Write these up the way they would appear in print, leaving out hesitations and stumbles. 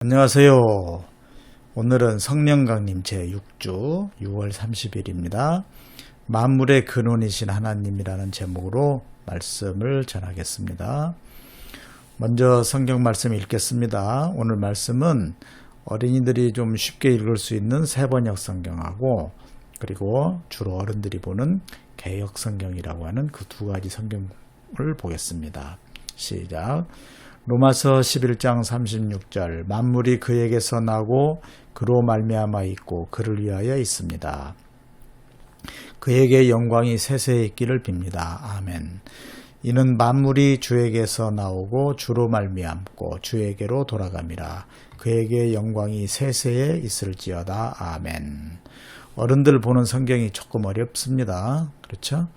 안녕하세요. 오늘은 성령강림 제6주 6월 30일입니다. 만물의 근원이신 하나님이라는 제목으로 말씀을 전하겠습니다. 먼저 성경 말씀 읽겠습니다. 오늘 말씀은 어린이들이 좀 쉽게 읽을 수 있는 세번역 성경하고 그리고 주로 어른들이 보는 개역 성경이라고 하는 그 두 가지 성경을 보겠습니다. 시작. 로마서 11장 36절 만물이 그에게서 나고 그로 말미암아 있고 그를 위하여 있습니다. 그에게 영광이 세세에 있기를 빕니다. 아멘. 이는 만물이 주에게서 나오고 주로 말미암고 주에게로 돌아갑니다. 그에게 영광이 세세에 있을지어다. 아멘. 어른들 보는 성경이 조금 어렵습니다. 그렇죠?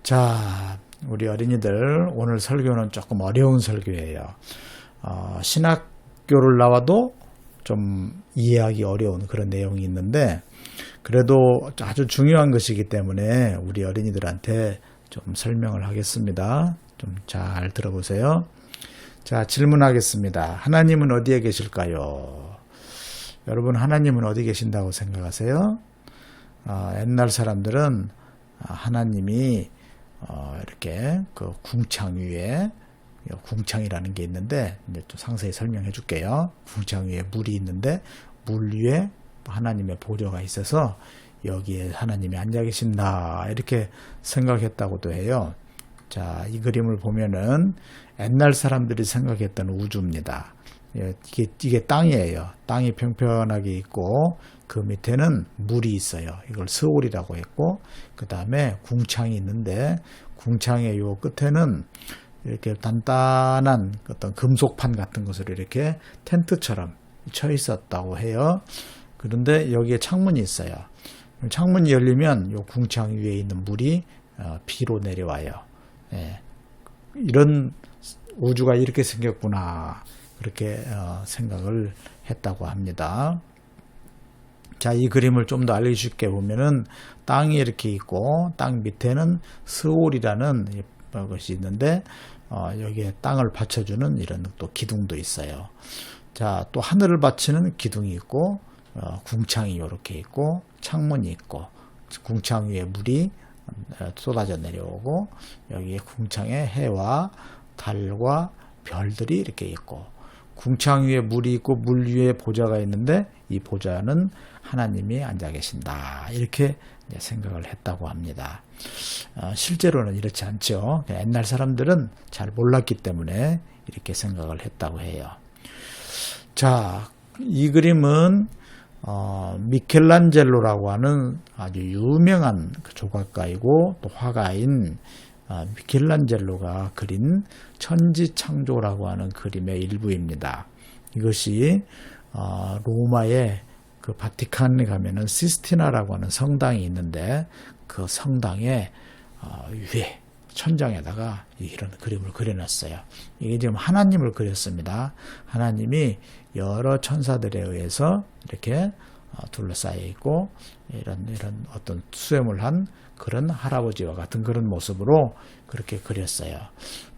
자, 우리 어린이들 오늘 설교는 조금 어려운 설교예요. 신학교를 나와도 좀 이해하기 어려운 그런 내용이 있는데 그래도 아주 중요한 것이기 때문에 우리 어린이들한테 좀 설명을 하겠습니다. 좀 잘 들어보세요. 자, 질문하겠습니다. 하나님은 어디에 계실까요? 여러분, 하나님은 어디 계신다고 생각하세요? 옛날 사람들은 하나님이 이렇게 그 궁창 위에 궁창이라는 게 있는데 이제 좀 상세히 설명해 줄게요. 궁창 위에 물이 있는데 물 위에 하나님의 보좌가 있어서 여기에 하나님이 앉아 계신다 이렇게 생각했다고도 해요. 자, 이 그림을 보면은 옛날 사람들이 생각했던 우주입니다. 이게 땅이에요. 땅이 평평하게 있고 그 밑에는 물이 있어요. 이걸 스올이라고 했고 그 다음에 궁창이 있는데 궁창의 요 끝에는 이렇게 단단한 어떤 금속판 같은 것으로 이렇게 텐트처럼 쳐 있었다고 해요. 그런데 여기에 창문이 있어요. 창문이 열리면 요 궁창 위에 있는 물이 비로 내려와요. 예. 이런 우주가 이렇게 생겼구나 그렇게 생각을 했다고 합니다. 자, 이 그림을 좀 더 알기 쉽게 보면은 땅이 이렇게 있고 땅 밑에는 스올이라는 것이 있는데 여기에 땅을 받쳐주는 이런 또 기둥도 있어요. 자, 또 하늘을 받치는 기둥이 있고 궁창이 이렇게 있고 창문이 있고 궁창 위에 물이 쏟아져 내려오고 여기에 궁창에 해와 달과 별들이 이렇게 있고 궁창 위에 물이 있고 물 위에 보좌가 있는데 이 보좌는 하나님이 앉아 계신다 이렇게 생각을 했다고 합니다. 실제로는 이렇지 않죠. 옛날 사람들은 잘 몰랐기 때문에 이렇게 생각을 했다고 해요. 자, 이 그림은 미켈란젤로라고 하는 아주 유명한 조각가이고 또 화가인 미켈란젤로가 그린 천지창조라고 하는 그림의 일부입니다. 이것이 로마의 그 바티칸에 가면은 시스티나라고 하는 성당이 있는데 그 성당의 위에 천장에다가 이런 그림을 그려놨어요. 이게 지금 하나님을 그렸습니다. 하나님이 여러 천사들에 의해서 이렇게 둘러싸여 있고 이런 어떤 수염을 한 그런 할아버지와 같은 그런 모습으로 그렇게 그렸어요.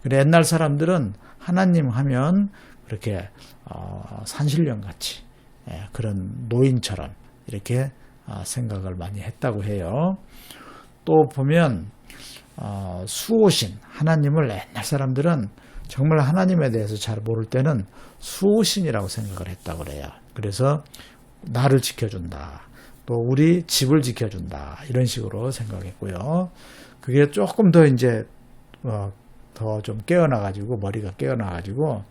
그래 옛날 사람들은 하나님 하면 그렇게 산신령 같이 그런 노인처럼 이렇게 생각을 많이 했다고 해요. 또 보면 수호신 하나님을 옛날 사람들은 정말 하나님에 대해서 잘 모를 때는 수호신이라고 생각을 했다고 그래요. 그래서 나를 지켜준다. 또 우리 집을 지켜준다. 이런 식으로 생각했고요. 그게 조금 더 이제 더 좀 깨어나가지고 머리가 깨어나가지고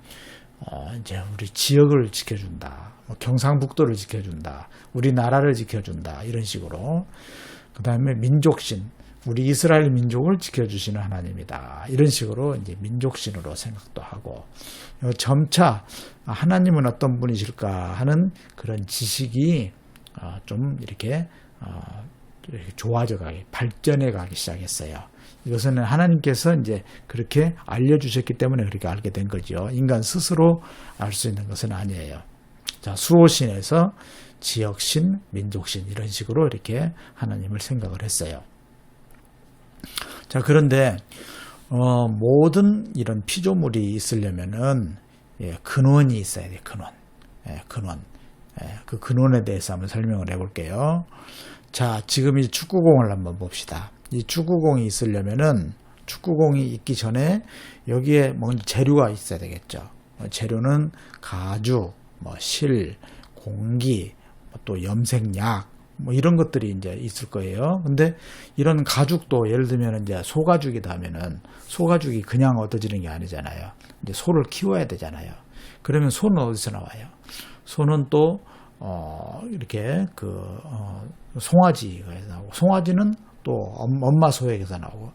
이제 우리 지역을 지켜준다. 경상북도를 지켜준다. 우리나라를 지켜준다. 이런 식으로. 그 다음에 민족신. 우리 이스라엘 민족을 지켜주시는 하나님이다. 이런 식으로 이제 민족신으로 생각도 하고 점차 하나님은 어떤 분이실까 하는 그런 지식이 좀 이렇게 좋아져 가기, 발전해 가기 시작했어요. 이것은 하나님께서 이제 그렇게 알려주셨기 때문에 그렇게 알게 된 거죠. 인간 스스로 알 수 있는 것은 아니에요. 자, 수호신에서 지역신, 민족신 이런 식으로 이렇게 하나님을 생각을 했어요. 자, 그런데 모든 이런 피조물이 있으려면은 근원이 있어야 돼. 근원. 근원. 그 근원에 대해서 한번 설명을 해볼게요. 자, 지금 이 축구공을 한번 봅시다. 이 축구공이 있으려면은 축구공이 있기 전에 여기에 뭔 재료가 있어야 되겠죠. 재료는 가죽, 실, 공기, 또 염색약, 이런 것들이 이제 있을 거예요. 근데 이런 가죽도 예를 들면 이제 소가죽이다 하면은 소가죽이 그냥 얻어지는 게 아니잖아요. 이제 소를 키워야 되잖아요. 그러면 소는 어디서 나와요? 소는 또 이렇게 송아지가 나오고, 송아지는 또 엄마 소에게서 나오고,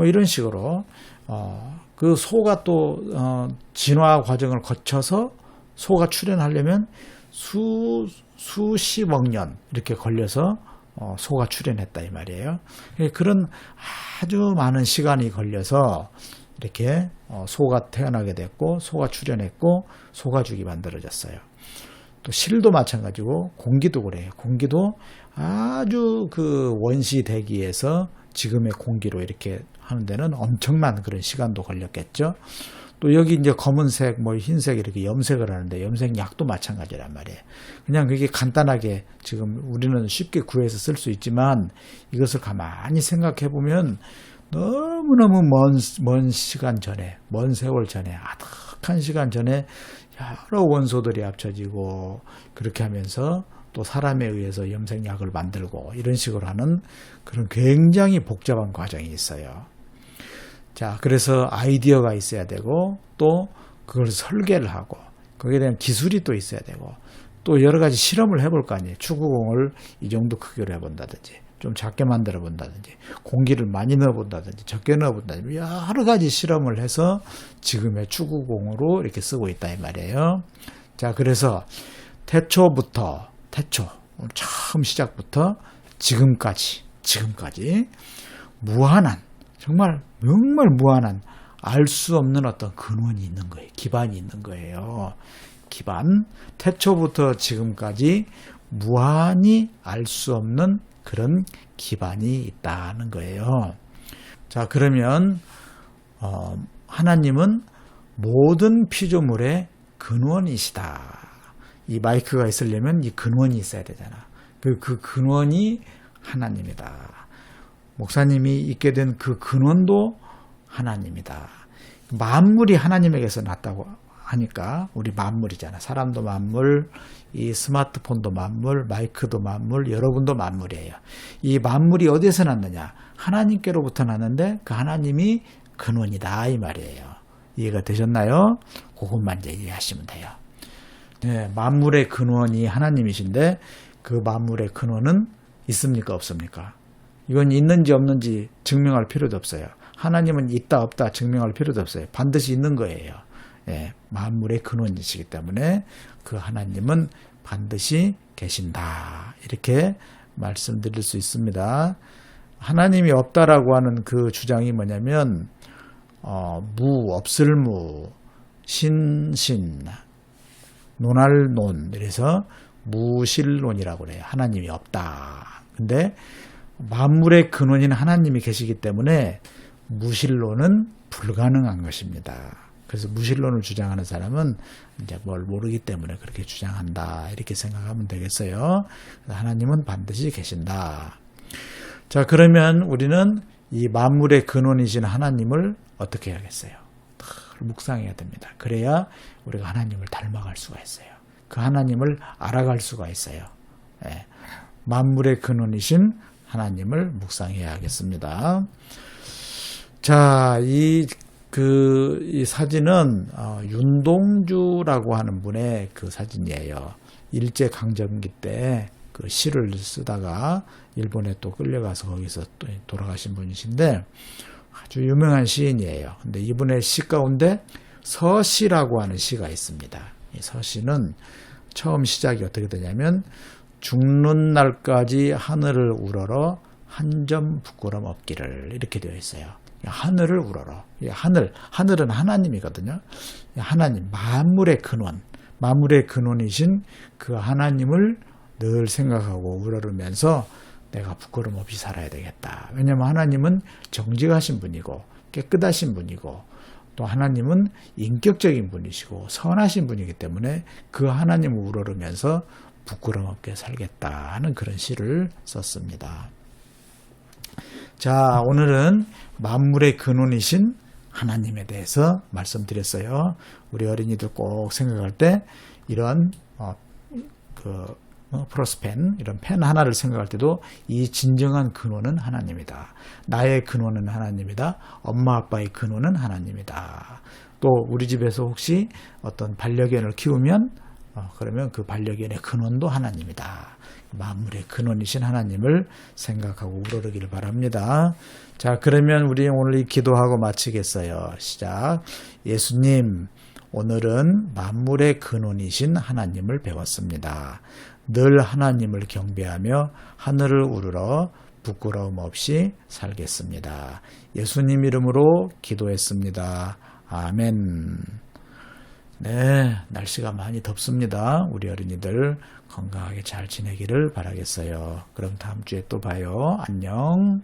이런 식으로 그 소가 또 진화 과정을 거쳐서 소가 출현하려면 수십억 년 이렇게 걸려서 소가 출현했다 이 말이에요. 그런 아주 많은 시간이 걸려서 이렇게 소가 태어나게 됐고, 소가 출현했고, 소가죽이 만들어졌어요. 또 실도 마찬가지고 공기도 그래요. 공기도 아주 그 원시 대기에서 지금의 공기로 이렇게 하는 데는 엄청난 그런 시간도 걸렸겠죠. 또 여기 이제 검은색, 흰색 이렇게 염색을 하는데 염색약도 마찬가지란 말이에요. 그냥 그게 간단하게 지금 우리는 쉽게 구해서 쓸 수 있지만 이것을 가만히 생각해 보면 너무너무 먼 시간 전에, 먼 세월 전에, 아득한 시간 전에 여러 원소들이 합쳐지고 그렇게 하면서 또 사람에 의해서 염색약을 만들고 이런 식으로 하는 그런 굉장히 복잡한 과정이 있어요. 자, 그래서 아이디어가 있어야 되고 또 그걸 설계를 하고 거기에 대한 기술이 또 있어야 되고 또 여러 가지 실험을 해볼 거 아니에요. 축구공을 이 정도 크기로 해본다든지 좀 작게 만들어 본다든지 공기를 많이 넣어 본다든지 적게 넣어 본다든지 여러 가지 실험을 해서 지금의 축구공으로 이렇게 쓰고 있다 이 말이에요. 자, 그래서 태초부터 처음 시작부터 지금까지 무한한 정말 무한한 알 수 없는 어떤 근원이 있는 거예요. 기반이 있는 거예요. 기반. 태초부터 지금까지 무한히 알 수 없는 그런 기반이 있다는 거예요. 자, 그러면 하나님은 모든 피조물의 근원이시다. 이 마이크가 있으려면 이 근원이 있어야 되잖아. 그 근원이 하나님이다. 목사님이 있게 된 그 근원도 하나님이다. 만물이 하나님에게서 났다고 하니까 우리 만물이잖아. 사람도 만물, 이 스마트폰도 만물, 마이크도 만물, 여러분도 만물이에요. 이 만물이 어디에서 났느냐? 하나님께로부터 났는데 그 하나님이 근원이다 이 말이에요. 이해가 되셨나요? 그것만 이제 이해하시면 돼요. 네, 만물의 근원이 하나님이신데 그 만물의 근원은 있습니까? 없습니까? 이건 있는지 없는지 증명할 필요도 없어요. 하나님은 있다 없다 증명할 필요도 없어요. 반드시 있는 거예요. 예, 만물의 근원이시기 때문에 그 하나님은 반드시 계신다. 이렇게 말씀드릴 수 있습니다. 하나님이 없다라고 하는 그 주장이 뭐냐면 없을 무, 신신, 논할 논, 그래서 무실론이라고 그래요. 하나님이 없다. 근데 만물의 근원인 하나님이 계시기 때문에 무실론은 불가능한 것입니다. 그래서 무실론을 주장하는 사람은 이제 뭘 모르기 때문에 그렇게 주장한다. 이렇게 생각하면 되겠어요. 하나님은 반드시 계신다. 자, 그러면 우리는 이 만물의 근원이신 하나님을 어떻게 해야겠어요? 묵상해야 됩니다. 그래야 우리가 하나님을 닮아갈 수가 있어요. 그 하나님을 알아갈 수가 있어요. 예. 만물의 근원이신 하나님을 묵상해야겠습니다. 자, 이 사진은 윤동주라고 하는 분의 그 사진이에요. 일제강점기 때 그 시를 쓰다가 일본에 또 끌려가서 거기서 또 돌아가신 분이신데 아주 유명한 시인이에요. 근데 이분의 시 가운데 서시라고 하는 시가 있습니다. 이 서시는 처음 시작이 어떻게 되냐면 죽는 날까지 하늘을 우러러 한 점 부끄럼 없기를 이렇게 되어 있어요. 하늘을 우러러. 하늘은 하나님이거든요. 하나님, 만물의 근원이신 그 하나님을 늘 생각하고 우러르면서 내가 부끄럼 없이 살아야 되겠다. 왜냐하면 하나님은 정직하신 분이고 깨끗하신 분이고 또 하나님은 인격적인 분이시고 선하신 분이기 때문에 그 하나님을 우러르면서 부끄럼 없게 살겠다 하는 그런 시를 썼습니다. 자, 오늘은 만물의 근원이신 하나님에 대해서 말씀드렸어요. 우리 어린이들 꼭 생각할 때 이런 프로스펜 이런 펜 하나를 생각할 때도 이 진정한 근원은 하나님이다. 나의 근원은 하나님이다. 엄마 아빠의 근원은 하나님이다. 또 우리 집에서 혹시 어떤 반려견을 키우면 그러면 그 반려견의 근원도 하나님이다. 만물의 근원이신 하나님을 생각하고 우러르기를 바랍니다. 자, 그러면 우리 오늘 이 기도하고 마치겠어요. 시작. 예수님, 오늘은 만물의 근원이신 하나님을 배웠습니다. 늘 하나님을 경배하며 하늘을 우러러 부끄러움 없이 살겠습니다. 예수님 이름으로 기도했습니다. 아멘. 네, 날씨가 많이 덥습니다. 우리 어린이들 건강하게 잘 지내기를 바라겠어요. 그럼 다음 주에 또 봐요. 안녕.